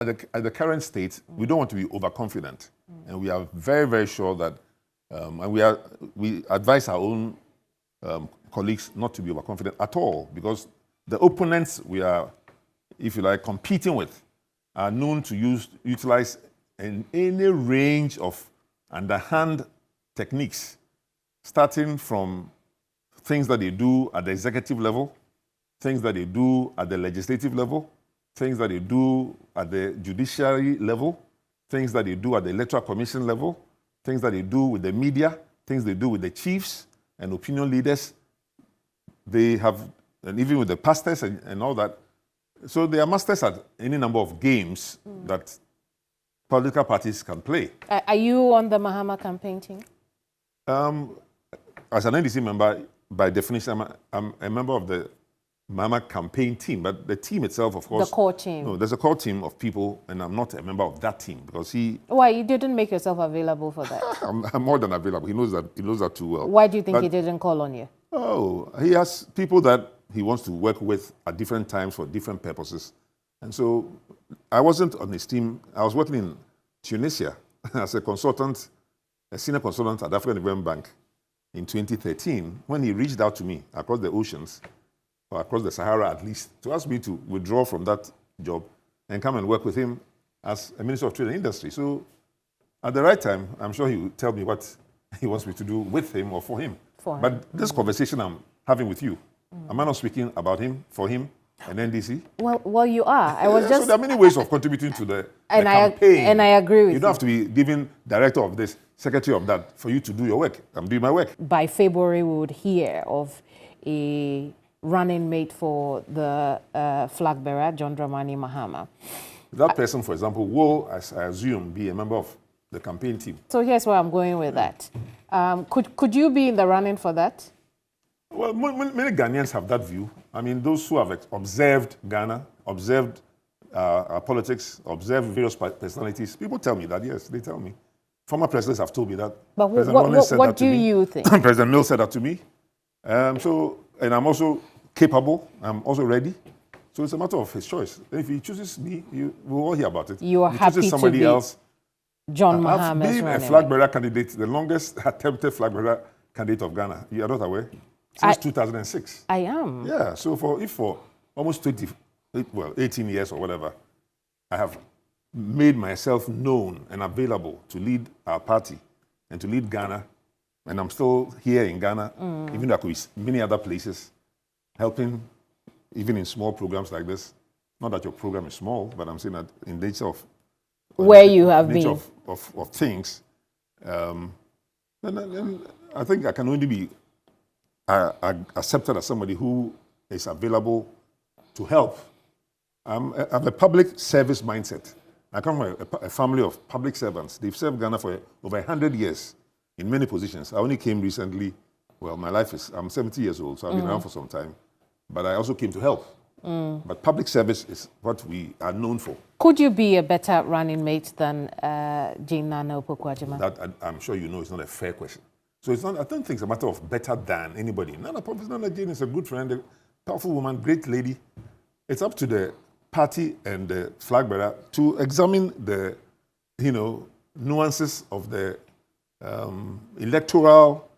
at the current state, we don't want to be overconfident. And we are very, very sure that, and we advise our own colleagues not to be overconfident at all, because the opponents we are, if you like, competing with are known to utilize any range of underhand techniques, starting from things that they do at the executive level, things that they do at the legislative level, things that they do at the judiciary level, things that they do at the Electoral Commission level, things that they do with the media, things they do with the chiefs and opinion leaders. They have, and even with the pastors and all that. So they are masters at any number of games that political parties can play. Are you on the Mahama campaign team? As an NDC member, by definition, I'm a member of the Mahama campaign team, but the team itself, of course... The core team. No, there's a core team of people, and I'm not a member of that team, because he... Why? You didn't make yourself available for that? I'm more than available. He knows that too well. Why do you think he didn't call on you? Oh, he has people that he wants to work with at different times for different purposes. And so I wasn't on his team. I was working in Tunisia as a consultant, a senior consultant at African Development Bank in 2013, when he reached out to me across the oceans, or across the Sahara at least, to ask me to withdraw from that job and come and work with him as a Minister of Trade and Industry. So at the right time, I'm sure he will tell me what he wants me to do with him or for him. But this conversation I'm having with you, am I not speaking about him, for him, and NDC? Well, you are. I was just... So there are many ways of contributing to the campaign. And I agree with you. You don't have to be given director of this, secretary of that, for you to do your work. I'm doing my work. By February, we would hear of a running mate for the flag bearer, John Dramani Mahama. That person, for example, will, as I assume, be a member of the campaign team. So here's where I'm going with that. Could you be in the running for that? Well, many Ghanaians have that view. I mean, those who have observed Ghana, observed our politics, observed various personalities, people tell me that, yes, they tell me. Former presidents have told me that. But what do you think? President Mills said that to me. And I'm also capable. I'm also ready. So it's a matter of his choice. If he chooses me, we'll all hear about it. You are happy somebody to be else. John Mahama. I've been a flag bearer candidate, the longest attempted flag bearer candidate of Ghana. You are not aware? Since 2006. I am. Yeah, so for almost 18 years or whatever, I have made myself known and available to lead our party and to lead Ghana. And I'm still here in Ghana, even though I could be many other places, helping even in small programs like this. Not that your program is small, but I'm saying that in nature of where you have been of things. Then I think I can only be accepted as somebody who is available to help. I have a public service mindset. I come from a family of public servants. They've served Ghana for over 100 years in many positions. I only came recently. Well, I'm 70 years old, so I've been around for some time. But I also came to help. But public service is what we are known for. Could you be a better running mate than Jane Nana Opoku-Agyeman? That I'm sure you know is not a fair question. So it's not. I don't think it's a matter of better than anybody. Nana Jane is a good friend, a powerful woman, great lady. It's up to the party and the flag bearer to examine the, nuances of the electoral,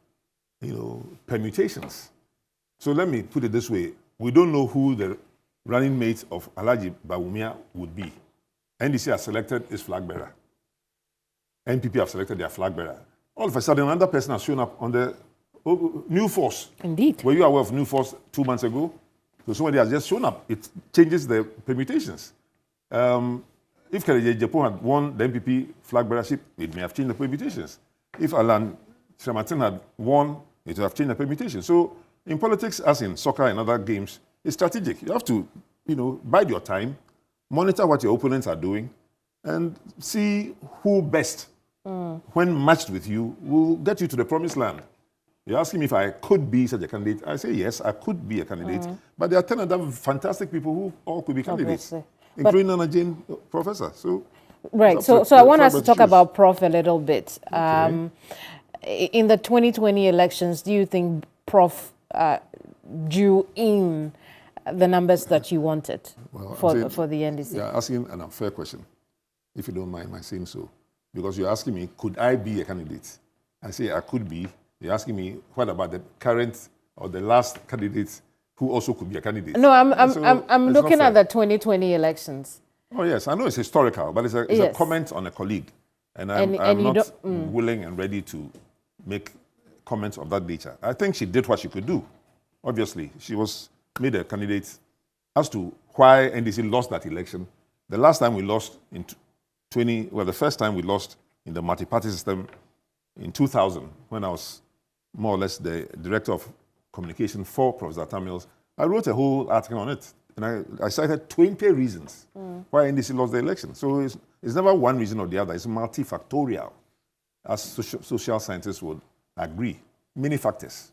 permutations. So let me put it this way: we don't know who the running mate of Alhaji Bawumia would be. NDC has selected its flag bearer. NPP have selected their flag bearer. All of a sudden, another person has shown up on the New Force. Indeed. Were you aware of New Force 2 months ago? So somebody has just shown up. It changes the permutations. If Kelechi Japan had won the NPP flag bearership, it may have changed the permutations. If Alan Shamatin had won, it would have changed the permutations. So in politics, as in soccer and other games, it's strategic. You have to, bide your time, monitor what your opponents are doing, and see who best, when matched with you, will get you to the promised land. You're asking me if I could be such a candidate. I say yes, I could be a candidate. But there are 10 other fantastic people who all could be candidates, including Nana Jane, Professor. So, right. So I want us to talk about Prof a little bit. Okay. In the 2020 elections, do you think Prof drew in the numbers that you wanted for the NDC? You're asking an unfair question. if you don't mind my saying so. Because you're asking me, could I be a candidate? I say I could be. You're asking me, what about the current or the last candidate who also could be a candidate? No, I'm looking at the 2020 elections. Oh, yes. I know it's historical, but it's a comment on a colleague. And I'm not willing and ready to make comments of that nature. I think she did what she could do. Obviously, she was made a candidate. As to why NDC lost that election, the last time we lost in the first time we lost in the multi-party system in 2000, when I was more or less the director of communication for Professor Tamils, I wrote a whole article on it. And I cited 20 reasons why NDC lost the election. So it's never one reason or the other. It's multifactorial, as social scientists would agree. Many factors.